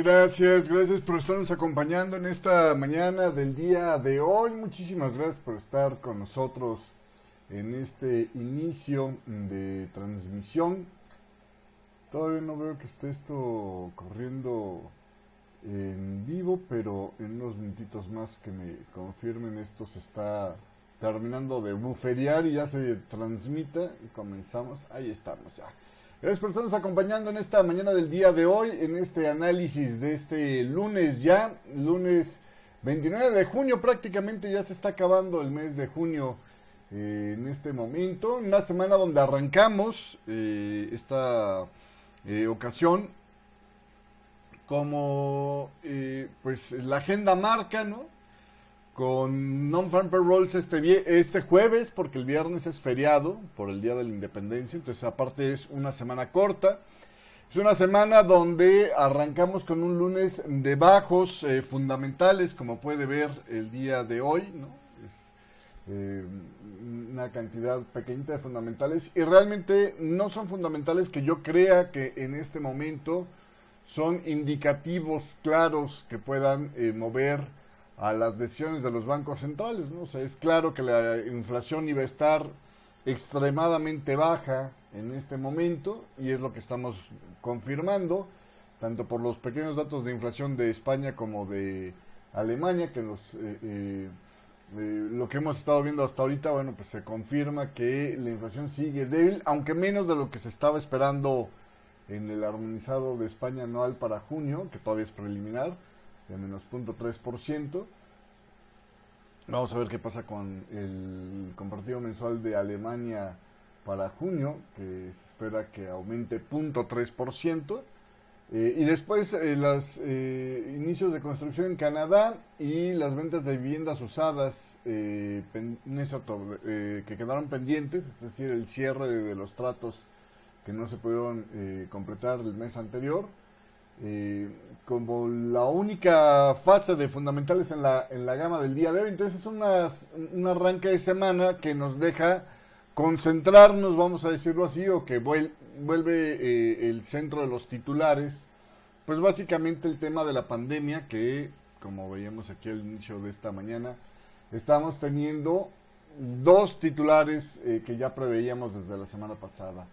gracias por estarnos acompañando en esta mañana del día de hoy. Muchísimas gracias por estar con nosotros en este inicio de transmisión. Todavía no veo que esté esto corriendo en vivo, pero en unos minutitos más que me confirmen esto se está terminando de buferiar y ya se transmite y comenzamos. Ahí estamos ya. Gracias por estarnos acompañando en esta mañana del día de hoy, en este análisis de este lunes ya, lunes 29 de junio, prácticamente ya se está acabando el mes de junio en este momento, una semana donde arrancamos esta ocasión como pues la agenda marca, ¿no? Con Non-Farm Payrolls este jueves, porque el viernes es feriado por el Día de la Independencia, entonces aparte es una semana corta. Es una semana donde arrancamos con un lunes de bajos fundamentales, como puede ver el día de hoy, ¿no? Es una cantidad pequeñita de fundamentales y realmente no son fundamentales que yo crea que en este momento son indicativos claros que puedan mover a las decisiones de los bancos centrales, ¿no? O sea, es claro que la inflación iba a estar extremadamente baja en este momento y es lo que estamos confirmando, tanto por los pequeños datos de inflación de España como de Alemania, que lo que hemos estado viendo hasta ahorita, bueno, pues se confirma que la inflación sigue débil, aunque menos de lo que se estaba esperando en el armonizado de España anual para junio, que todavía es preliminar, de menos 0.3%. Vamos a ver qué pasa con el compartido mensual de Alemania para junio, que se espera que aumente 0.3%. Y después los inicios de construcción en Canadá y las ventas de viviendas usadas que quedaron pendientes, es decir, el cierre de los tratos que no se pudieron completar el mes anterior. Como la única fase de fundamentales en la gama del día de hoy. Entonces es un arranque de semana que nos deja concentrarnos, vamos a decirlo así, o que vuelve el centro de los titulares, pues básicamente el tema de la pandemia que, como veíamos aquí al inicio de esta mañana, estamos teniendo dos titulares que ya preveíamos desde la semana pasada.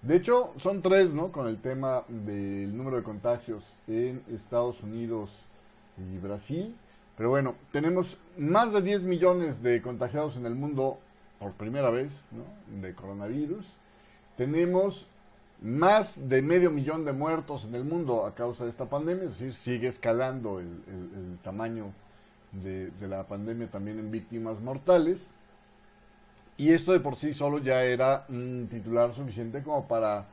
De hecho, son tres, ¿no? Con el tema del número de contagios en Estados Unidos y Brasil. Pero bueno, tenemos más de 10 millones de contagiados en el mundo por primera vez, ¿no? De coronavirus. Tenemos más de 500,000 de muertos en el mundo a causa de esta pandemia. Es decir, sigue escalando el tamaño de la pandemia también en víctimas mortales. Y esto de por sí solo ya era un titular suficiente como para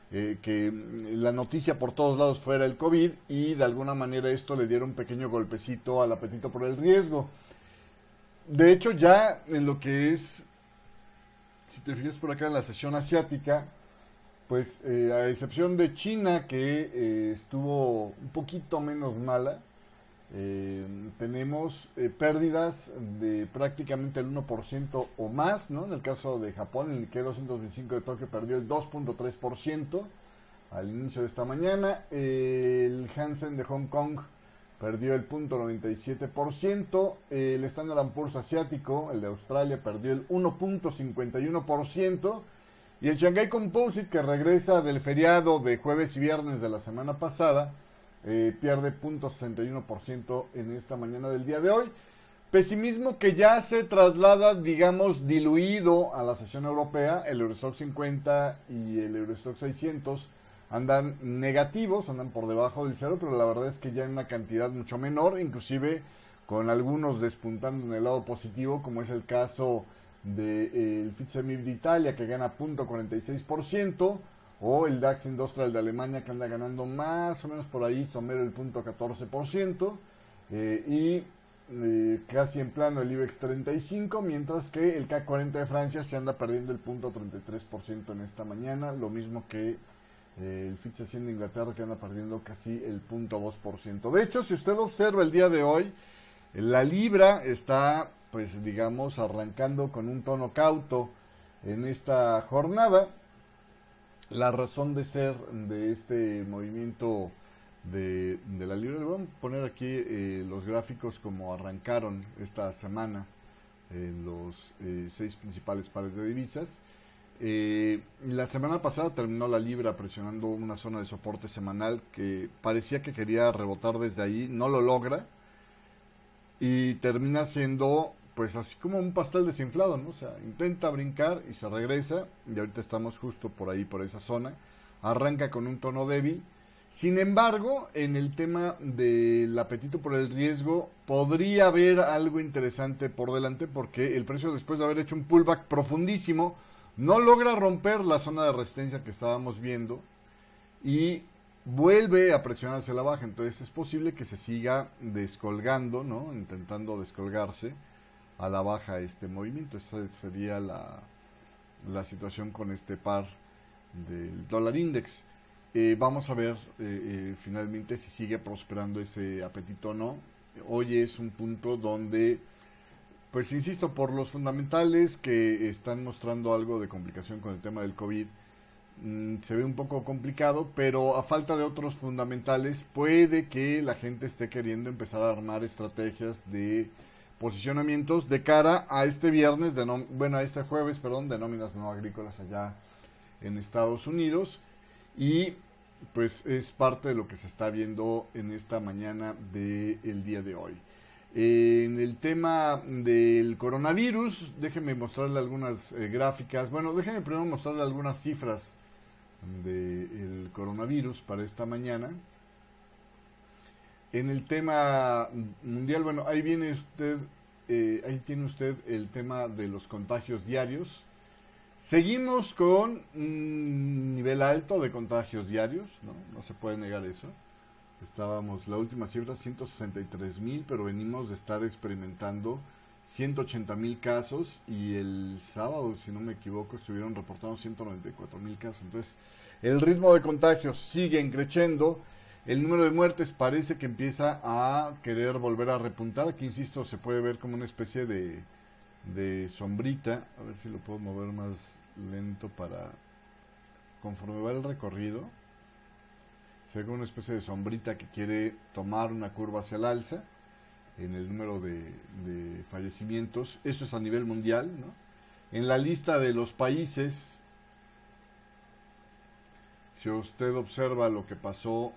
que la noticia por todos lados fuera el COVID y de alguna manera esto le diera un pequeño golpecito al apetito por el riesgo. De hecho ya en lo que es, si te fijas por acá en la sesión asiática, pues a excepción de China que estuvo un poquito menos mala, tenemos pérdidas de prácticamente el 1% o más, ¿no? En el caso de Japón, el Nikkei 225 de Tokio perdió el 2.3% al inicio de esta mañana. El Hansen de Hong Kong perdió el 0.97%. El Standard & Poor's asiático, el de Australia, perdió el 1.51%. Y el Shanghai Composite, que regresa del feriado de jueves y viernes de la semana pasada, pierde 0.61% en esta mañana del día de hoy. Pesimismo que ya se traslada, digamos, diluido a la sesión europea. El Eurostoxx 50 y el Eurostoxx 600 andan negativos, andan por debajo del cero, pero la verdad es que ya en una cantidad mucho menor, inclusive con algunos despuntando en el lado positivo, como es el caso del FTSE MIB de Italia, que gana 0.46%, o el DAX Industrial de Alemania, que anda ganando más o menos por ahí, somero el 0.14%, y casi en plano el IBEX 35, mientras que el CAC 40 de Francia se anda perdiendo el 0.33% en esta mañana, lo mismo que el FTSE 100 de Inglaterra, que anda perdiendo casi el 0.2%. De hecho, si usted observa el día de hoy, la libra está, pues digamos, arrancando con un tono cauto en esta jornada. La razón de ser de este movimiento de la libra. Le voy a poner aquí los gráficos como arrancaron esta semana los 6 principales pares de divisas. La semana pasada terminó la libra presionando una zona de soporte semanal que parecía que quería rebotar desde ahí, no lo logra y termina siendo pues así como un pastel desinflado, ¿no? O sea, intenta brincar y se regresa y ahorita estamos justo por ahí, por esa zona. Arranca con un tono débil. Sin embargo, en el tema del apetito por el riesgo, podría haber algo interesante por delante porque el precio, después de haber hecho un pullback profundísimo, no logra romper la zona de resistencia que estábamos viendo y vuelve a presionar hacia la baja. Entonces es posible que se siga descolgando, ¿no? Intentando descolgarse a la baja este movimiento. Esa sería la situación con este par del dólar index. Vamos a ver finalmente si sigue prosperando ese apetito o no. Hoy es un punto donde, pues insisto, por los fundamentales que están mostrando algo de complicación con el tema del COVID, se ve un poco complicado, pero a falta de otros fundamentales puede que la gente esté queriendo empezar a armar estrategias de posicionamientos de cara a este viernes, a este jueves, perdón, de nóminas no agrícolas allá en Estados Unidos, y pues es parte de lo que se está viendo en esta mañana del día de hoy. En el tema del coronavirus, déjenme mostrarle algunas gráficas. Bueno, déjenme primero mostrarle algunas cifras del coronavirus para esta mañana. En el tema mundial, bueno, ahí viene usted, ahí tiene usted el tema de los contagios diarios. Seguimos con un nivel alto de contagios diarios, ¿no? No se puede negar eso. Estábamos, la última cifra, 163,000, pero venimos de estar experimentando 180,000 casos y el sábado, si no me equivoco, estuvieron reportando 194,000 casos. Entonces, el ritmo de contagios sigue creciendo. El número de muertes parece que empieza a querer volver a repuntar. Aquí, insisto, se puede ver como una especie de sombrita. A ver si lo puedo mover más lento para conforme va el recorrido. Se ve como una especie de sombrita que quiere tomar una curva hacia el alza en el número de fallecimientos. Esto es a nivel mundial, ¿no? En la lista de los países, si usted observa lo que pasó,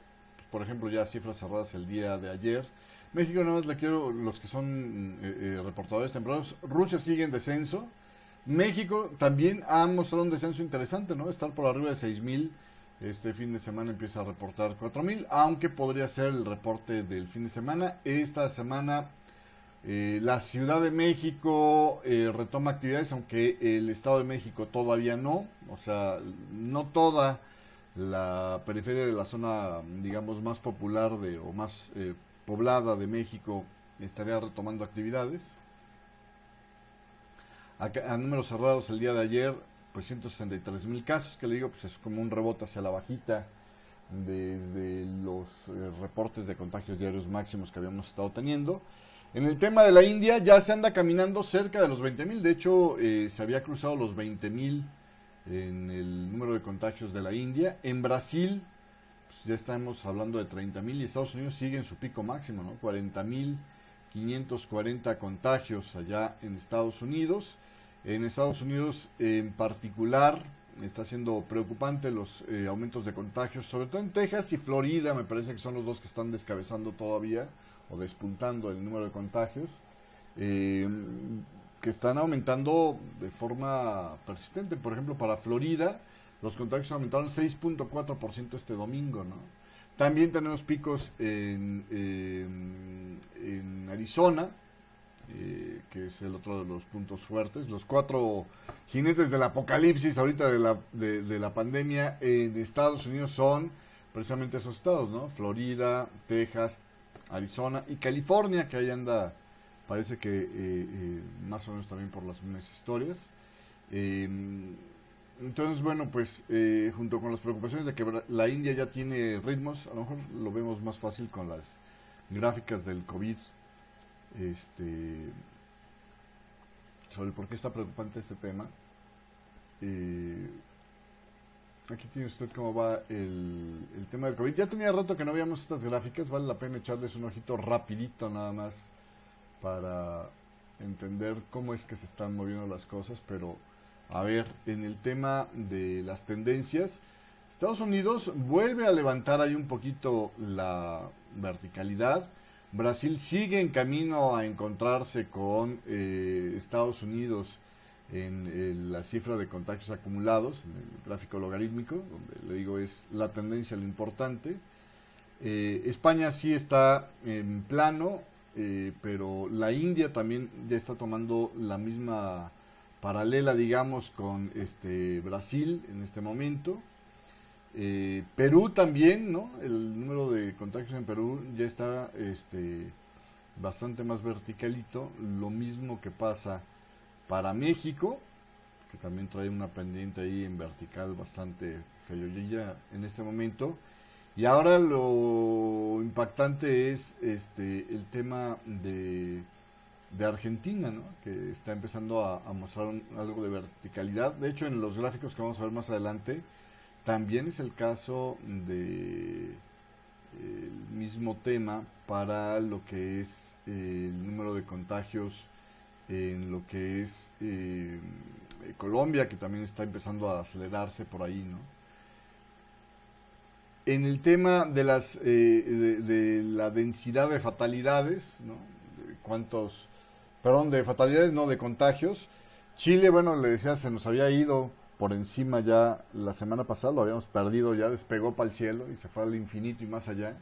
por ejemplo, ya cifras cerradas el día de ayer, México, nada más le quiero, los que son reportadores tempranos, Rusia sigue en descenso, México también ha mostrado un descenso interesante, ¿no? Estar por arriba de 6,000. Este fin de semana empieza a reportar 4,000, aunque podría ser el reporte del fin de semana. Esta semana la Ciudad de México retoma actividades, aunque el Estado de México todavía no. O sea, no toda la periferia de la zona, digamos, más popular o más poblada de México estaría retomando actividades. A números cerrados el día de ayer, pues 163,000 casos, que le digo, pues es como un rebote hacia la bajita desde los reportes de contagios diarios máximos que habíamos estado teniendo. En el tema de la India ya se anda caminando cerca de los 20,000, de hecho se había cruzado los 20,000 en el número de contagios de la India. En Brasil pues ya estamos hablando de 30,000 y Estados Unidos sigue en su pico máximo, ¿no? 40,540 contagios allá en Estados Unidos. En Estados Unidos en particular está siendo preocupante los aumentos de contagios, sobre todo en Texas y Florida, me parece que son los dos que están descabezando todavía o despuntando el número de contagios, que están aumentando de forma persistente. Por ejemplo, para Florida los contagios aumentaron 6.4% este domingo, ¿no? También tenemos picos en Arizona, que es el otro de los puntos fuertes. Los 4 jinetes del apocalipsis ahorita de la pandemia en Estados Unidos son precisamente esos estados, ¿no? Florida, Texas, Arizona y California, que ahí anda, parece que más o menos también por las mismas historias. Entonces, bueno, pues junto con las preocupaciones de que la India ya tiene ritmos, a lo mejor lo vemos más fácil con las gráficas del COVID, sobre por qué está preocupante este tema. Aquí tiene usted cómo va el tema del COVID. Ya tenía rato que no veíamos estas gráficas, vale la pena echarles un ojito rapidito nada más para entender cómo es que se están moviendo las cosas, pero a ver, en el tema de las tendencias, Estados Unidos vuelve a levantar ahí un poquito la verticalidad. Brasil sigue en camino a encontrarse con Estados Unidos en la cifra de contagios acumulados, en el gráfico logarítmico, donde le digo es la tendencia lo importante. España sí está en plano, pero la India también ya está tomando la misma paralela, digamos, con Brasil en este momento. Perú también, ¿no? El número de contagios en Perú ya está bastante más verticalito. Lo mismo que pasa para México, que también trae una pendiente ahí en vertical bastante feyollilla en este momento. Y ahora lo impactante es el tema de Argentina, ¿no? Que está empezando a mostrar algo de verticalidad. De hecho, en los gráficos que vamos a ver más adelante, también es el caso de el mismo tema para lo que es el número de contagios en lo que es Colombia, que también está empezando a acelerarse por ahí, ¿no? En el tema de de la densidad de fatalidades, ¿no? ¿Cuántos? Perdón, de fatalidades, no, de contagios. Chile, bueno, le decía, se nos había ido por encima ya la semana pasada, lo habíamos perdido ya, despegó para el cielo y se fue al infinito y más allá.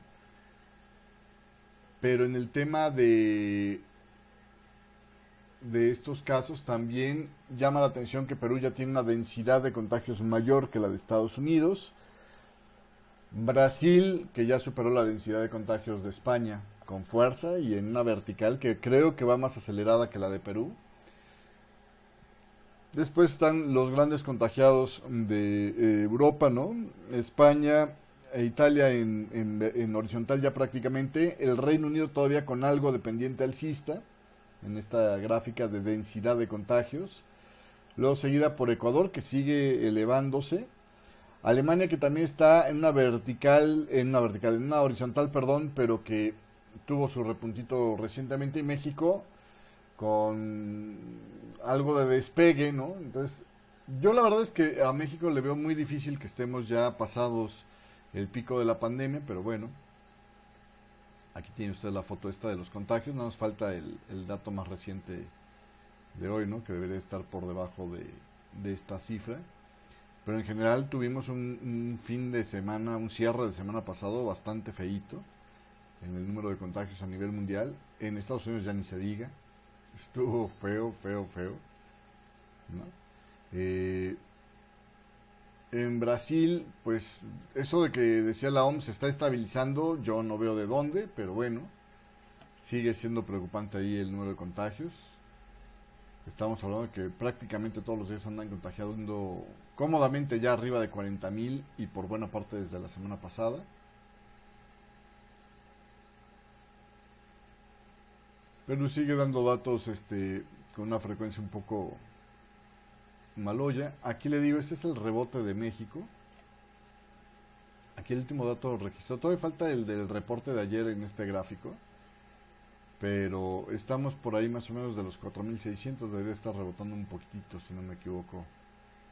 Pero en el tema de estos casos también llama la atención que Perú ya tiene una densidad de contagios mayor que la de Estados Unidos. Brasil, que ya superó la densidad de contagios de España con fuerza y en una vertical que creo que va más acelerada que la de Perú. Después están los grandes contagiados de Europa, ¿no? España e Italia en horizontal ya prácticamente. El Reino Unido todavía con algo de pendiente alcista en esta gráfica de densidad de contagios. Luego seguida por Ecuador, que sigue elevándose. Alemania, que también está en una horizontal, perdón, pero que tuvo su repuntito recientemente. Y México con algo de despegue, ¿no? Entonces, yo la verdad es que a México le veo muy difícil que estemos ya pasados el pico de la pandemia, pero bueno, aquí tiene usted la foto esta de los contagios, no nos falta el dato más reciente de hoy, ¿no? Que debería estar por debajo de esta cifra. Pero en general tuvimos un fin de semana, un cierre de semana pasado bastante feíto en el número de contagios a nivel mundial. En Estados Unidos ya ni se diga. Estuvo feo, feo, feo, ¿no? Eh, en Brasil, pues eso de que decía la OMS se está estabilizando, yo no veo de dónde, pero bueno, sigue siendo preocupante ahí el número de contagios. Estamos hablando de que prácticamente todos los días andan contagiando cómodamente ya arriba de 40,000 y por buena parte desde la semana pasada. Pero sigue dando datos con una frecuencia un poco maloya. Aquí le digo, este es el rebote de México. Aquí el último dato registrado. Todavía falta el del reporte de ayer en este gráfico. Pero estamos por ahí más o menos de los 4,600. Debería estar rebotando un poquitito, si no me equivoco,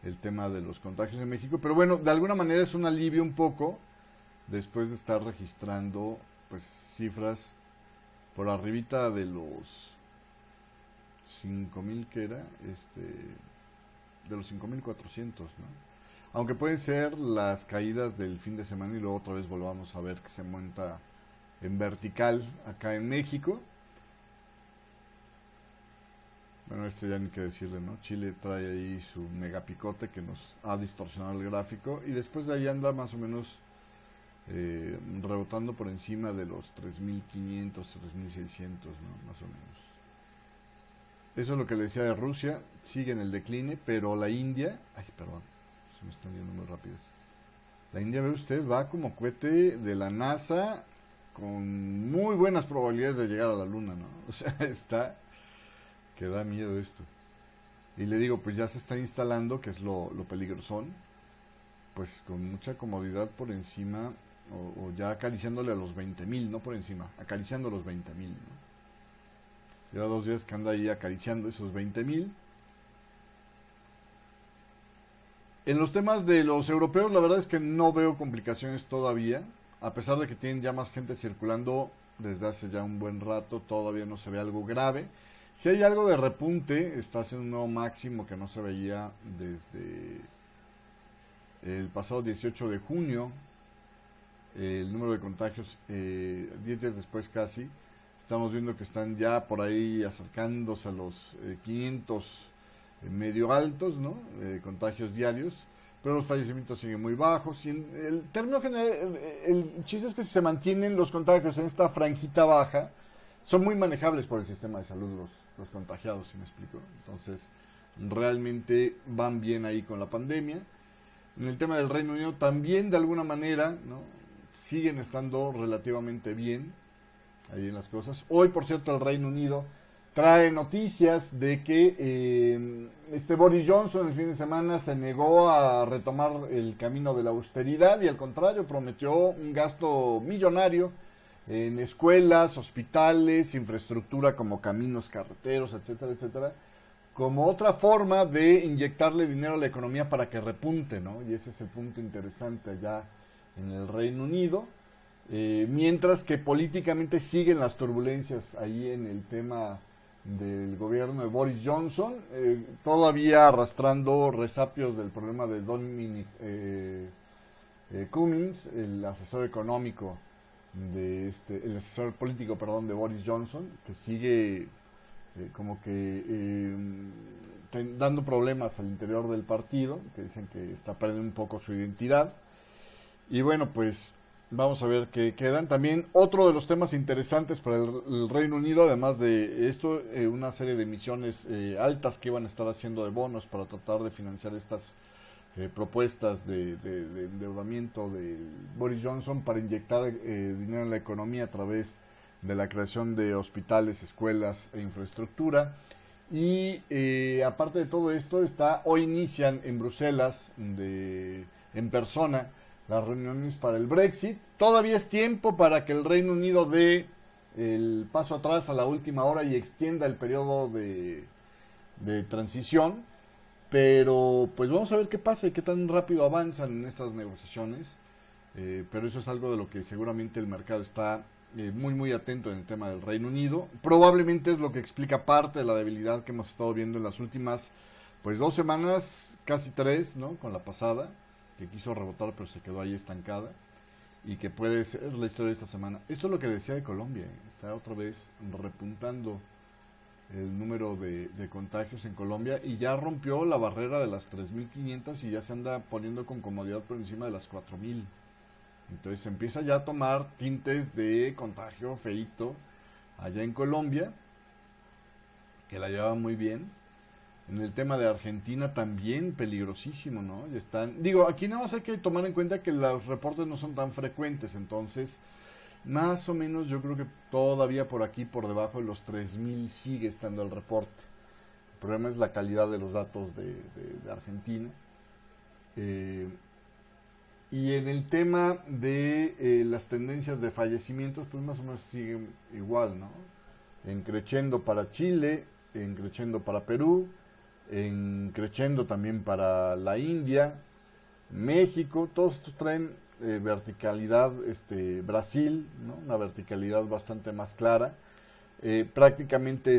el tema de los contagios en México. Pero bueno, de alguna manera es un alivio un poco después de estar registrando pues cifras por arribita de los 5,000 que era, de los 5,400, ¿no? Aunque pueden ser las caídas del fin de semana y luego otra vez volvamos a ver que se monta en vertical acá en México. Bueno, esto ya ni que decirle, ¿no? Chile trae ahí su megapicote que nos ha distorsionado el gráfico y después de ahí anda más o menos rebotando por encima de los 3,500, 3,600, ¿no? Más o menos. Eso es lo que le decía de Rusia, sigue en el decline, pero la India, ay, perdón, se me están yendo muy rápidas. La India, ve usted, va como cohete de la NASA con muy buenas probabilidades de llegar a la luna, ¿no? O sea, está que da miedo esto. Y le digo, pues ya se está instalando, que es lo peligrosón, pues con mucha comodidad por encima, o ya acariciándole a los 20,000, no por encima, acariciando los 20,000, ¿no? Lleva 2 días que anda ahí acariciando esos 20,000. En los temas de los europeos, la verdad es que no veo complicaciones todavía, a pesar de que tienen ya más gente circulando desde hace ya un buen rato, todavía no se ve algo grave. Si hay algo de repunte, está haciendo un nuevo máximo que no se veía desde el pasado 18 de junio. El número de contagios, 10 días después casi, estamos viendo que están ya por ahí acercándose a los 500 medio altos, ¿no? Contagios diarios, pero los fallecimientos siguen muy bajos. Y en el término general, el chiste es que si se mantienen los contagios en esta franjita baja, son muy manejables por el sistema de salud los contagiados, si me explico. Entonces, realmente van bien ahí con la pandemia. En el tema del Reino Unido también de alguna manera, ¿no? Siguen estando relativamente bien ahí en las cosas. Hoy, por cierto, el Reino Unido trae noticias de que Boris Johnson el fin de semana se negó a retomar el camino de la austeridad y al contrario prometió un gasto millonario en escuelas, hospitales, infraestructura como caminos, carreteros, etcétera, etcétera, como otra forma de inyectarle dinero a la economía para que repunte, ¿no? Y ese es el punto interesante allá en el Reino Unido. Mientras que políticamente siguen las turbulencias ahí en el tema del gobierno de Boris Johnson, todavía arrastrando resapios del problema de Dominic Cummings, el asesor económico el asesor político, perdón, de Boris Johnson, que sigue como que dando problemas al interior del partido, que dicen que está perdiendo un poco su identidad. Y bueno, pues vamos a ver qué quedan. También otro de los temas interesantes para el Reino Unido, además de esto, una serie de emisiones altas que iban a estar haciendo de bonos para tratar de financiar estas propuestas de endeudamiento de Boris Johnson para inyectar dinero en la economía a través de la creación de hospitales, escuelas e infraestructura. Y aparte de todo esto, hoy inician en Bruselas en persona las reuniones para el Brexit. Todavía es tiempo para que el Reino Unido dé el paso atrás a la última hora y extienda el periodo de transición, pero pues vamos a ver qué pasa y qué tan rápido avanzan en estas negociaciones, pero eso es algo de lo que seguramente el mercado está muy muy atento en el tema del Reino Unido. Probablemente es lo que explica parte de la debilidad que hemos estado viendo en las últimas pues 2 semanas, casi 3, ¿no? Con la pasada, que quiso rebotar pero se quedó ahí estancada, y que puede ser la historia de esta semana. Esto es lo que decía de Colombia, está otra vez repuntando el número de contagios en Colombia y ya rompió la barrera de las 3.500 y ya se anda poniendo con comodidad por encima de las 4.000. Entonces empieza ya a tomar tintes de contagio feito allá en Colombia, que la lleva muy bien. En el tema de Argentina también peligrosísimo, ¿no? Y aquí nada más hay que tomar en cuenta que los reportes no son tan frecuentes, entonces más o menos yo creo que todavía por aquí, por debajo de los 3.000 sigue estando el reporte. El problema es la calidad de los datos de Argentina. Y en el tema de las tendencias de fallecimientos, pues más o menos siguen igual, ¿no? En creciendo para Chile, en creciendo para Perú, en creciendo también para la India, México, todos estos traen verticalidad, Brasil, ¿no? Una verticalidad bastante más clara, prácticamente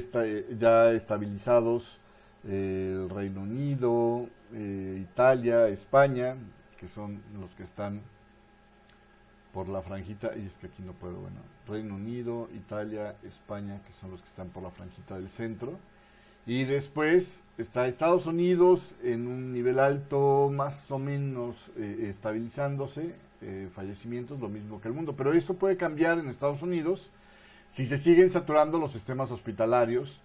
ya estabilizados el Reino Unido, Italia, España, que son los que están por la franjita, y es que aquí no puedo, bueno, Reino Unido, Italia, España, que son los que están por la franjita del centro. Y después está Estados Unidos en un nivel alto, más o menos estabilizándose, fallecimientos, lo mismo que el mundo. Pero esto puede cambiar en Estados Unidos si se siguen saturando los sistemas hospitalarios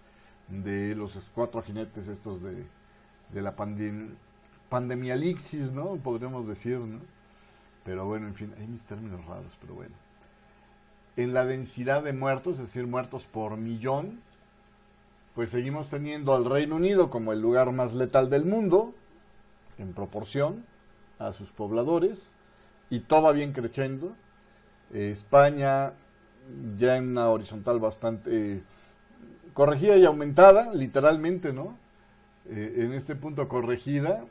de los 4 jinetes estos de la pandemialixis, ¿no? Podríamos decir, ¿no? Pero bueno, en fin, hay mis términos raros, pero bueno. En la densidad de muertos, es decir, muertos por millón, pues seguimos teniendo al Reino Unido como el lugar más letal del mundo, en proporción, a sus pobladores y todo va bien creciendo. España ya en una horizontal bastante corregida y aumentada, literalmente, ¿no? En este punto corregida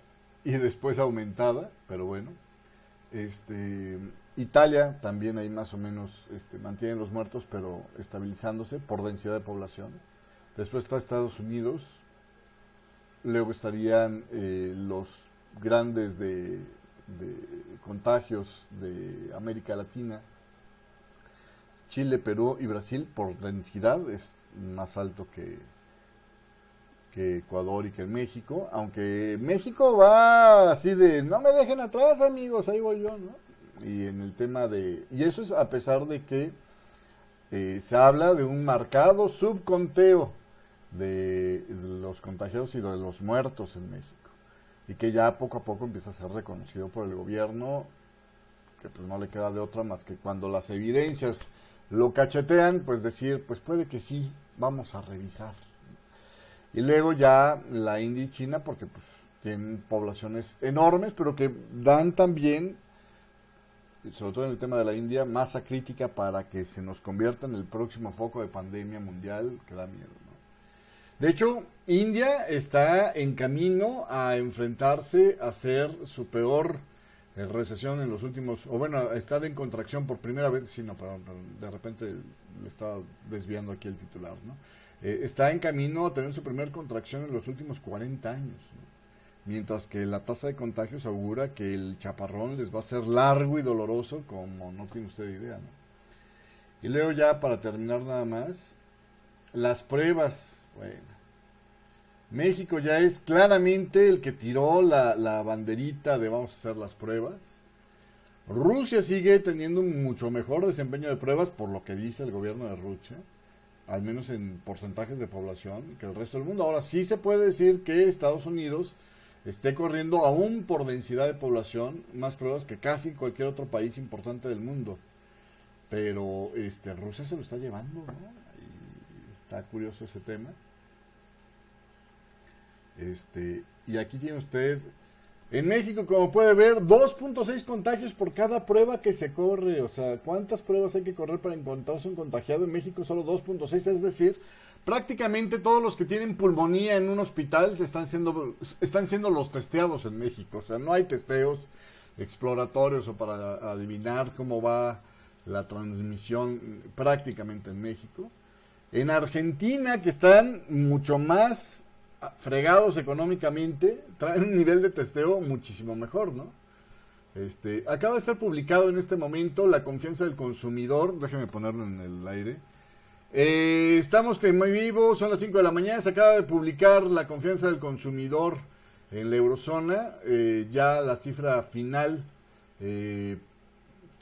y después aumentada, pero bueno. Italia también ahí más o menos mantiene los muertos, pero estabilizándose por densidad de población. Después está Estados Unidos, luego estarían los grandes de contagios de América Latina, Chile, Perú y Brasil por densidad es más alto que Ecuador y que México, aunque México va así de no me dejen atrás amigos, ahí voy yo, ¿no? Y en el tema y eso es a pesar de que se habla de un marcado subconteo de los contagiados y de los muertos en México, y que ya poco a poco empieza a ser reconocido por el gobierno, que pues no le queda de otra más que cuando las evidencias lo cachetean, pues decir, pues puede que sí, vamos a revisar. Y luego ya la India y China, porque pues tienen poblaciones enormes, pero que dan también, sobre todo en el tema de la India, masa crítica para que se nos convierta en el próximo foco de pandemia mundial, que da miedo, ¿no? De hecho, India está en camino a enfrentarse a ser su peor recesión en los últimos, o bueno, a estar en contracción por primera vez, sí, no, perdón, de repente le estaba desviando aquí el titular, ¿no? Está en camino a tener su primera contracción en los últimos 40 años, ¿no? Mientras que la tasa de contagios augura que el chaparrón les va a ser largo y doloroso como no tiene usted idea, ¿no? Y luego ya para terminar nada más, las pruebas, bueno, México ya es claramente el que tiró la banderita de vamos a hacer las pruebas. Rusia sigue teniendo un mucho mejor desempeño de pruebas por lo que dice el gobierno de Rusia, al menos en porcentajes de población, que el resto del mundo. Ahora sí se puede decir que Estados Unidos esté corriendo aún por densidad de población más pruebas que casi cualquier otro país importante del mundo, pero Rusia se lo está llevando, ¿no? Y está curioso ese tema. Y aquí tiene usted en México, como puede ver, 2.6 contagios por cada prueba que se corre. O sea, ¿cuántas pruebas hay que correr para encontrarse un contagiado? En México solo 2.6, es decir, prácticamente todos los que tienen pulmonía en un hospital están siendo los testeados en México. O sea, no hay testeos exploratorios o para adivinar cómo va la transmisión prácticamente en México. En Argentina, que están mucho más fregados económicamente, traen un nivel de testeo muchísimo mejor, ¿no? Acaba de ser publicado en este momento la confianza del consumidor, déjeme ponerlo en el aire. Estamos que muy vivos, son las 5 de la mañana, se acaba de publicar la confianza del consumidor en la eurozona, ya la cifra final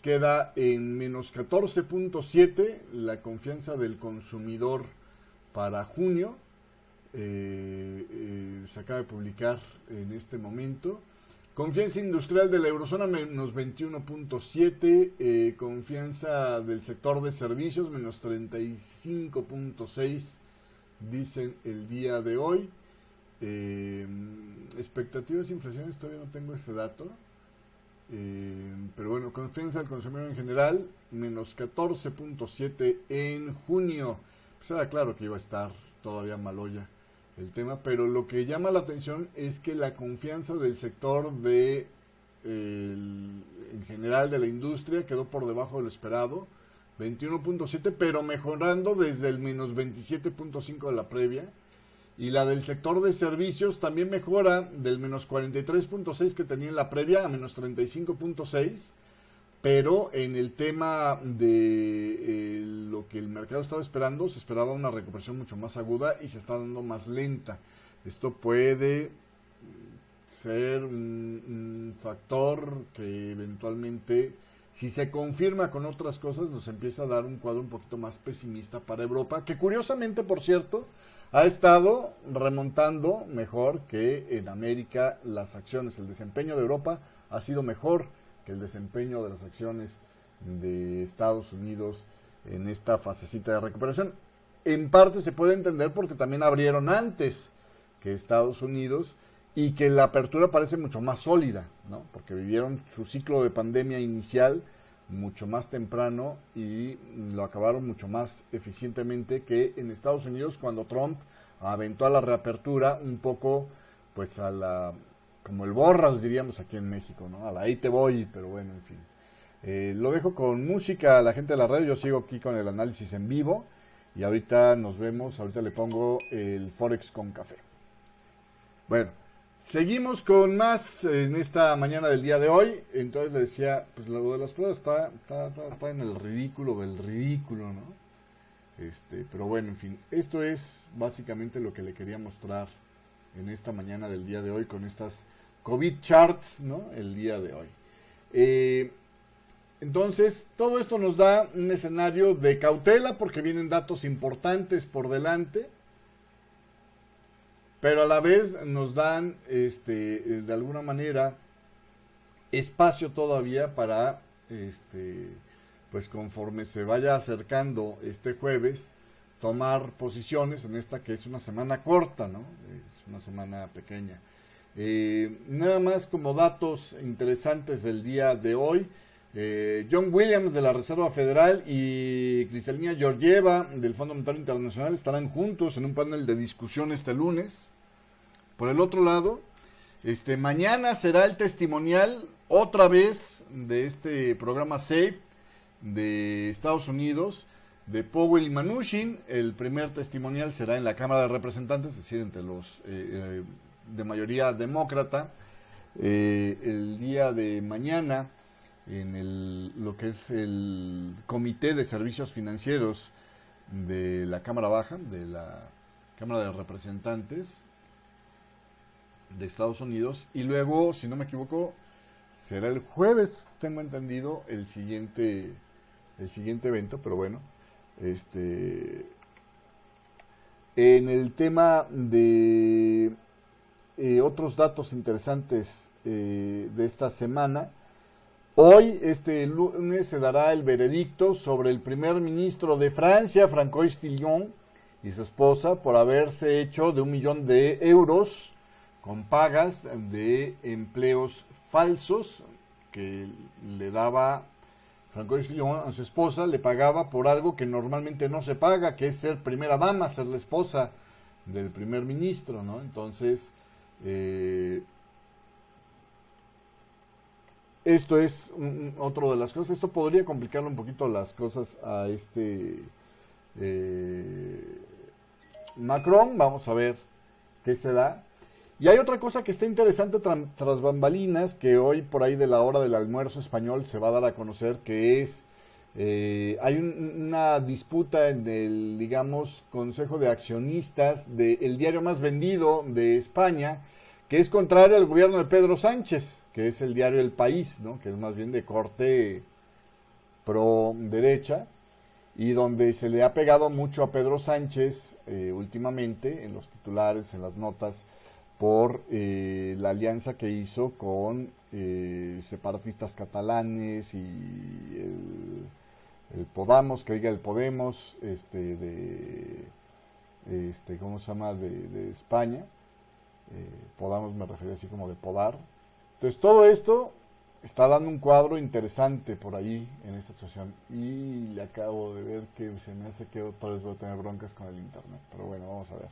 queda en menos 14.7, la confianza del consumidor para junio. Se acaba de publicar en este momento. Confianza industrial de la eurozona menos 21.7, confianza del sector de servicios menos 35.6, dicen el día de hoy. Expectativas de inflaciones, todavía no tengo ese dato, pero bueno, confianza del consumidor en general menos 14.7 en junio. Pues era claro que iba a estar todavía maloya el tema, pero lo que llama la atención es que la confianza del sector en general de la industria quedó por debajo de lo esperado, 21.7, pero mejorando desde el menos 27.5 de la previa, y la del sector de servicios también mejora del menos 43.6 que tenía en la previa a menos 35.6, pero en el tema de lo que el mercado estaba esperando, se esperaba una recuperación mucho más aguda y se está dando más lenta. Esto puede ser un factor que eventualmente, si se confirma con otras cosas, nos empieza a dar un cuadro un poquito más pesimista para Europa, que curiosamente, por cierto, ha estado remontando mejor que en América las acciones. El desempeño de Europa ha sido mejor que el desempeño de las acciones de Estados Unidos en esta fasecita de recuperación. En parte se puede entender porque también abrieron antes que Estados Unidos y que la apertura parece mucho más sólida, ¿no? Porque vivieron su ciclo de pandemia inicial mucho más temprano y lo acabaron mucho más eficientemente que en Estados Unidos cuando Trump aventó a la reapertura un poco pues a la como el borras diríamos aquí en México, ¿no? A la ahí te voy, pero bueno, en fin. Lo dejo con música a la gente de la radio, yo sigo aquí con el análisis en vivo y ahorita nos vemos, ahorita le pongo el Forex con café. Bueno, seguimos con más en esta mañana del día de hoy. Entonces le decía, pues lo de las pruebas está en el ridículo del ridículo, ¿no? Pero bueno, en fin, esto es básicamente lo que le quería mostrar en esta mañana del día de hoy con estas COVID charts, ¿no? El día de hoy. Entonces, todo esto nos da un escenario de cautela porque vienen datos importantes por delante, pero a la vez nos dan, de alguna manera, espacio todavía para, pues conforme se vaya acercando este jueves, tomar posiciones en esta que es una semana corta, ¿no? Es una semana pequeña. Nada más como datos interesantes del día de hoy. John Williams de la Reserva Federal y Kristalina Georgieva del Fondo Monetario Internacional estarán juntos en un panel de discusión este lunes. Por el otro lado, mañana será el testimonial otra vez de este programa SAFE de Estados Unidos de Powell y Mnuchin. El primer testimonial será en la Cámara de Representantes, es decir, entre los de mayoría demócrata. El día de mañana en lo que es el Comité de Servicios Financieros de la Cámara Baja, de la Cámara de Representantes de Estados Unidos, y luego, si no me equivoco, será el jueves, tengo entendido, el siguiente evento, pero bueno, en el tema de otros datos interesantes de esta semana. Hoy, este lunes, se dará el veredicto sobre el primer ministro de Francia, Francois Fillon, y su esposa, por haberse hecho de 1 millón de euros con pagas de empleos falsos que le daba Francois Fillon a su esposa, le pagaba por algo que normalmente no se paga, que es ser primera dama, ser la esposa del primer ministro, ¿no? Entonces, esto es otro de las cosas. Esto podría complicarle un poquito las cosas a Macron. Vamos a ver qué se da. Y hay otra cosa que está interesante tras bambalinas, que hoy por ahí de la hora del almuerzo español se va a dar a conocer, que es, hay una disputa en el, digamos, Consejo de Accionistas del diario más vendido de España, que es contrario al gobierno de Pedro Sánchez, que es el diario El País, ¿no? Que es más bien de corte pro derecha, y donde se le ha pegado mucho a Pedro Sánchez últimamente en los titulares, en las notas, por la alianza que hizo con separatistas catalanes y el Podamos, que diga el Podemos, ¿cómo se llama? De España. Podamos me refiero así como de podar. Entonces todo esto está dando un cuadro interesante por ahí en esta situación. Y le acabo de ver que se me hace que otra vez voy a tener broncas con el internet. Pero bueno, vamos a ver.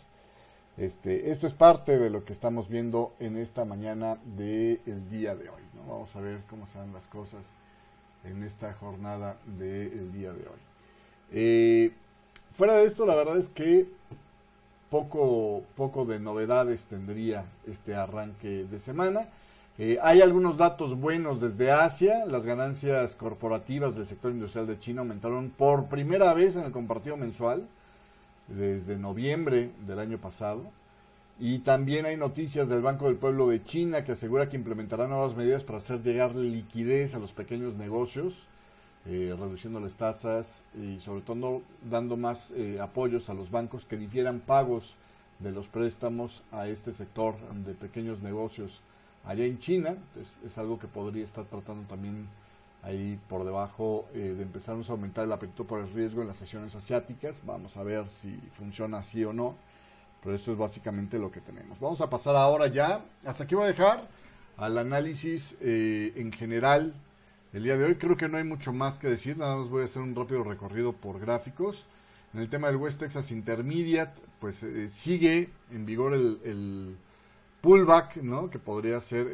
Esto es parte de lo que estamos viendo en esta mañana del día de hoy, ¿no? Vamos a ver cómo se dan las cosas en esta jornada del día de hoy. Fuera de esto, la verdad es que poco de novedades tendría este arranque de semana. Hay algunos datos buenos desde Asia. Las ganancias corporativas del sector industrial de China aumentaron por primera vez en el comparativo mensual desde noviembre del año pasado. Y también hay noticias del Banco del Pueblo de China que asegura que implementará nuevas medidas para hacer llegar liquidez a los pequeños negocios, reduciendo las tasas y sobre todo dando más apoyos a los bancos que difieran pagos de los préstamos a este sector de pequeños negocios allá en China. Entonces, es algo que podría estar tratando también ahí por debajo de empezarnos a aumentar el apetito por el riesgo en las sesiones asiáticas. Vamos a ver si funciona así o no. pero eso es básicamente lo que tenemos. Vamos a pasar ahora ya, hasta aquí voy a dejar al análisis en general el día de hoy. Creo que no hay mucho más que decir, nada más voy a hacer un rápido recorrido por gráficos. En el tema del West Texas Intermediate, pues sigue en vigor el pullback, ¿no? Que podría ser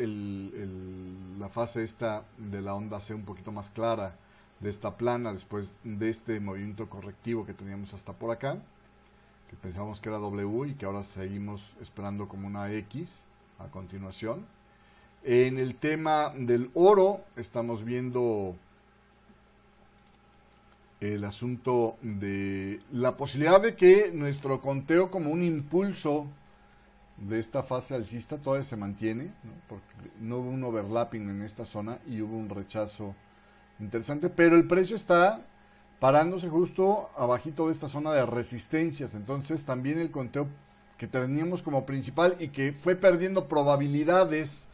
la fase esta de la onda C un poquito más clara de esta plana después de este movimiento correctivo que teníamos hasta por acá, que pensamos que era W y que ahora seguimos esperando como una X a continuación. En el tema del oro estamos viendo el asunto de la posibilidad de que nuestro conteo como un impulso de esta fase alcista todavía se mantiene, ¿no? Porque no hubo un overlapping en esta zona y hubo un rechazo interesante, pero el precio está parándose justo abajito de esta zona de resistencias. Entonces también el conteo que teníamos como principal y que fue perdiendo probabilidades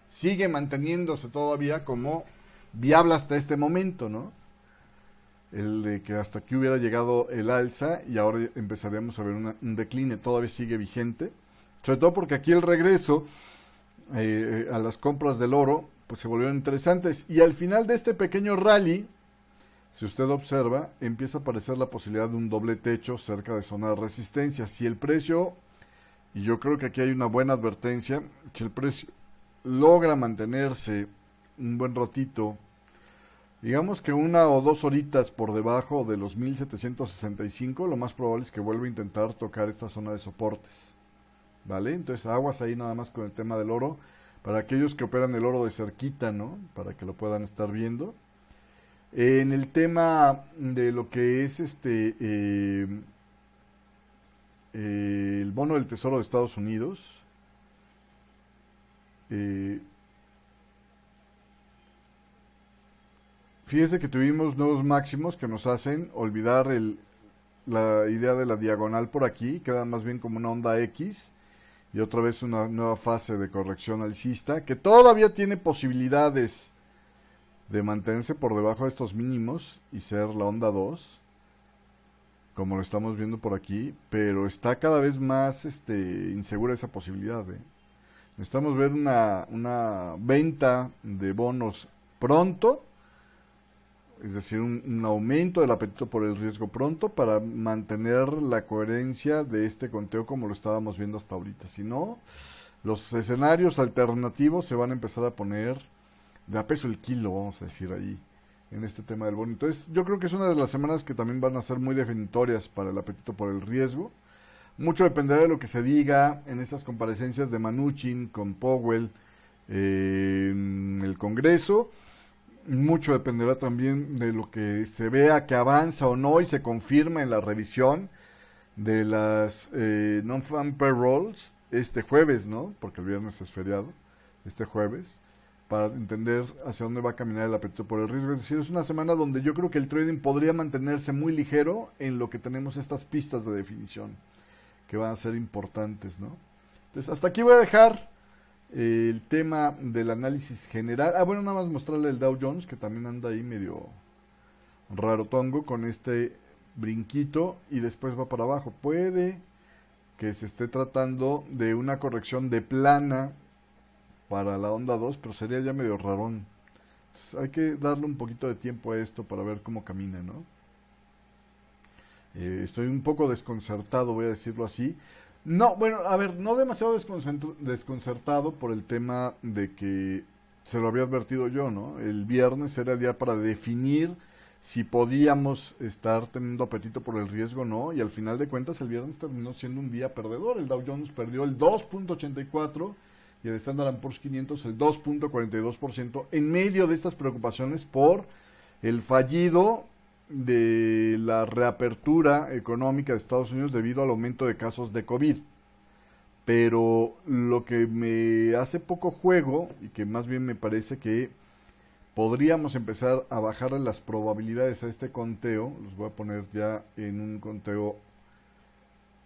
sigue manteniéndose todavía como viable hasta este momento, ¿no? El de que hasta aquí hubiera llegado el alza y ahora empezaremos a ver un decline, todavía sigue vigente, sobre todo porque aquí el regreso a las compras del oro pues se volvieron interesantes y al final de este pequeño rally, si usted observa, empieza a aparecer la posibilidad de un doble techo cerca de zona de resistencia. Si el precio, y yo creo que aquí hay una buena advertencia, si el precio logra mantenerse un buen ratito, digamos que 1 o 2 horitas por debajo de los 1765, lo más probable es que vuelva a intentar tocar esta zona de soportes, ¿vale? Entonces aguas ahí nada más con el tema del oro, para aquellos que operan el oro de cerquita, ¿no? Para que lo puedan estar viendo. En el tema de lo que es el bono del Tesoro de Estados Unidos, fíjese que tuvimos nuevos máximos que nos hacen olvidar la idea de la diagonal por aquí, queda más bien como una onda X, y otra vez una nueva fase de corrección alcista, que todavía tiene posibilidades de mantenerse por debajo de estos mínimos y ser la onda 2, como lo estamos viendo por aquí, pero está cada vez más insegura esa posibilidad. Necesitamos ver una venta de bonos pronto, es decir, un aumento del apetito por el riesgo pronto para mantener la coherencia de este conteo como lo estábamos viendo hasta ahorita. Si no, los escenarios alternativos se van a empezar a poner de a peso el kilo, vamos a decir ahí, en este tema del bono. Entonces, yo creo que es una de las semanas que también van a ser muy definitorias para el apetito por el riesgo. Mucho dependerá de lo que se diga en estas comparecencias de Mnuchin con Powell en el Congreso. Mucho dependerá también de lo que se vea que avanza o no y se confirma en la revisión de las non-farm payrolls este jueves, ¿no? Porque el viernes es feriado, este jueves, para entender hacia dónde va a caminar el apetito por el riesgo. Es decir, es una semana donde yo creo que el trading podría mantenerse muy ligero en lo que tenemos estas pistas de definición, que van a ser importantes, ¿no? Entonces, hasta aquí voy a dejar el tema del análisis general. Bueno, nada más mostrarle el Dow Jones, que también anda ahí medio rarotongo con este brinquito y después va para abajo. Puede que se esté tratando de una corrección de plana para la onda 2, pero sería ya medio rarón. Entonces, hay que darle un poquito de tiempo a esto para ver cómo camina, ¿no? Estoy un poco desconcertado, voy a decirlo así. No, bueno, a ver, no demasiado desconcertado por el tema de que se lo había advertido yo, ¿no? El viernes era el día para definir si podíamos estar teniendo apetito por el riesgo o no, y al final de cuentas el viernes terminó siendo un día perdedor. El Dow Jones perdió el 2.84 y el Standard & Poor's 500 el 2.42% en medio de estas preocupaciones por el fallido de la reapertura económica de Estados Unidos debido al aumento de casos de COVID. Pero lo que me hace poco juego y que más bien me parece que podríamos empezar a bajarle las probabilidades a este conteo, los voy a poner ya en un conteo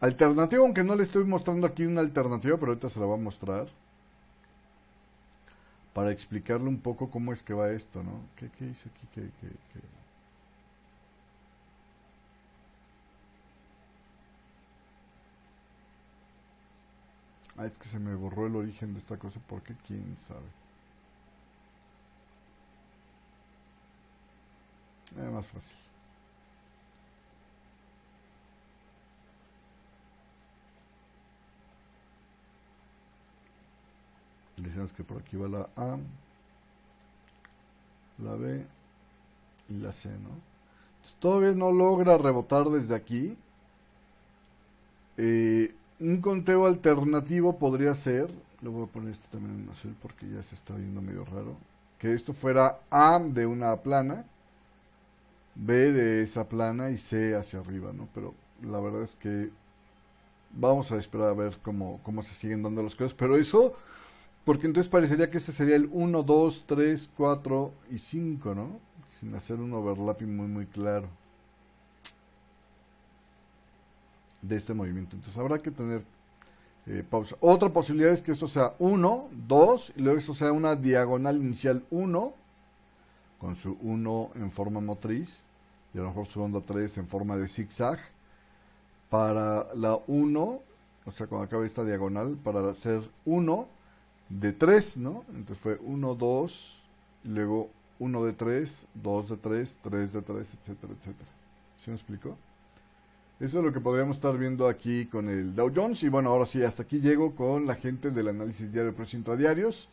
alternativo, aunque no le estoy mostrando aquí una alternativa, pero ahorita se la voy a mostrar para explicarle un poco cómo es que va esto, ¿no? ¿Qué hice aquí? ¿Qué? Ah, es que se me borró el origen de esta cosa, ¿por qué? ¿Quién sabe? Más fácil. Decimos que por aquí va la A, la B y la C, ¿no? Entonces, todavía no logra rebotar desde aquí. Un conteo alternativo podría ser, le voy a poner esto también en azul porque ya se está viendo medio raro, que esto fuera A de una plana, B de esa plana y C hacia arriba, ¿no? Pero la verdad es que vamos a esperar a ver cómo se siguen dando las cosas, pero eso, porque entonces parecería que este sería el 1, 2, 3, 4 y 5, ¿no? Sin hacer un overlapping muy claro de este movimiento. Entonces habrá que tener pausa. Otra posibilidad es que esto sea 1, 2, y luego esto sea una diagonal inicial 1, con su 1 en forma motriz, y a lo mejor su onda 3 en forma de zigzag, para la 1, o sea, cuando acabe esta diagonal, para hacer 1 de 3, ¿no? Entonces fue 1, 2, y luego 1 de 3, 2 de 3, 3 de 3, etcétera, etcétera. ¿Sí me explicó? Eso es lo que podríamos estar viendo aquí con el Dow Jones. Y bueno, ahora sí, hasta aquí llego con la gente del análisis diario de precios intradiarios.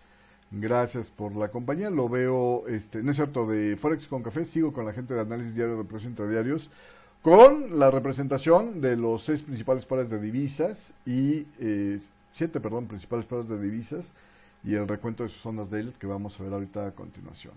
Gracias por la compañía. Lo veo, no es cierto, de Forex con Café. Sigo con la gente del análisis diario de precios intradiarios con la representación de los 6 principales pares de divisas y 7, perdón, principales pares de divisas y el recuento de sus ondas Daily que vamos a ver ahorita a continuación.